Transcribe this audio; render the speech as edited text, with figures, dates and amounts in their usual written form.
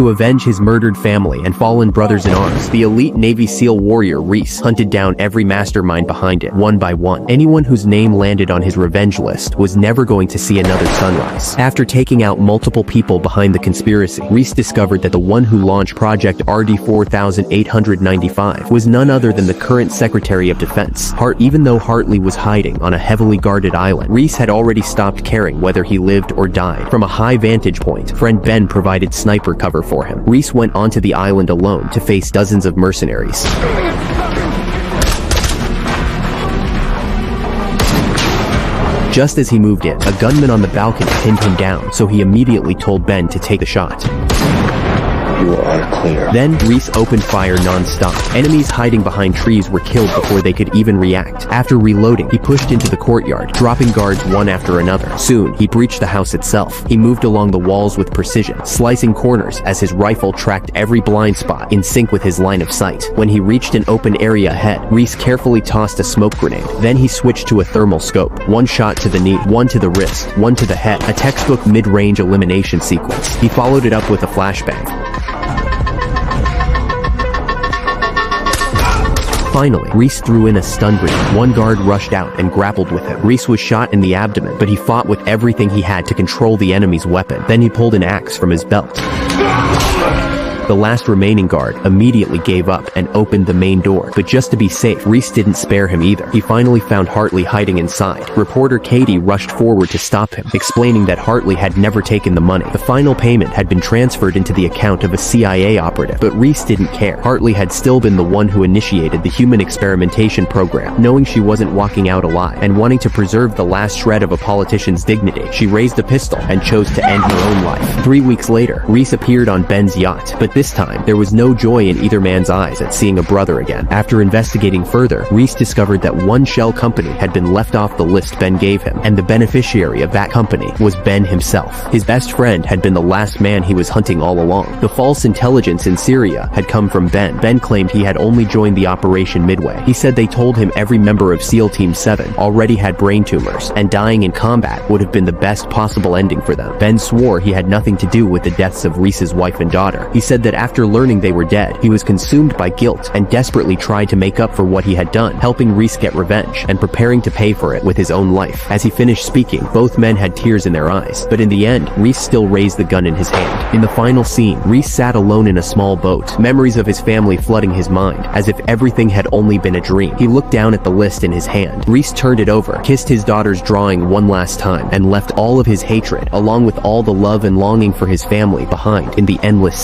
To avenge his murdered family and fallen brothers in arms, the elite Navy SEAL warrior Reece hunted down every mastermind behind it, one by one. Anyone whose name landed on his revenge list was never going to see another sunrise. After taking out multiple people behind the conspiracy, Reece discovered that the one who launched Project RD 4895 was none other than the current Secretary of Defense. Even though Hartley was hiding on a heavily guarded island, Reece had already stopped caring whether he lived or died. From a high vantage point, friend Ben provided sniper cover for him. Reece went onto the island alone to face dozens of mercenaries. Just as he moved in, a gunman on the balcony pinned him down, so he immediately told Ben to take the shot. You are clear. Then Reece opened fire non-stop. Enemies hiding behind trees were killed before they could even react. After reloading, he pushed into the courtyard, dropping guards one after another. Soon, he breached the house itself. He moved along the walls with precision, slicing corners as his rifle tracked every blind spot in sync with his line of sight. When he reached an open area ahead, Reece carefully tossed a smoke grenade. Then he switched to a thermal scope. One shot to the knee, one to the wrist, one to the head. A textbook mid-range elimination sequence. He followed it up with a flashbang. Finally, Reece threw in a stun grenade. One guard rushed out and grappled with him. Reece was shot in the abdomen, but he fought with everything he had to control the enemy's weapon. Then he pulled an axe from his belt. The last remaining guard immediately gave up and opened the main door, but just to be safe, Reece didn't spare him either. He finally found Hartley hiding inside. Reporter Katie rushed forward to stop him, explaining that Hartley had never taken the money. The final payment had been transferred into the account of a CIA operative, but Reece didn't care. Hartley had still been the one who initiated the human experimentation program. Knowing she wasn't walking out alive and wanting to preserve the last shred of a politician's dignity, she raised a pistol and chose to end her own life. 3 weeks later, Reece appeared on Ben's yacht, but this time, there was no joy in either man's eyes at seeing a brother again. After investigating further, Reece discovered that one shell company had been left off the list Ben gave him, and the beneficiary of that company was Ben himself. His best friend had been the last man he was hunting all along. The false intelligence in Syria had come from Ben. Ben claimed he had only joined the operation midway. He said they told him every member of SEAL Team 7 already had brain tumors, and dying in combat would have been the best possible ending for them. Ben swore he had nothing to do with the deaths of Reece's wife and daughter. He said that after learning they were dead, he was consumed by guilt and desperately tried to make up for what he had done, helping Reece get revenge and preparing to pay for it with his own life. As he finished speaking, both men had tears in their eyes, but in the end, Reece still raised the gun in his hand. In the final scene, Reece sat alone in a small boat, memories of his family flooding his mind, as if everything had only been a dream. He looked down at the list in his hand. Reece turned it over, kissed his daughter's drawing one last time, and left all of his hatred, along with all the love and longing for his family, behind in the endless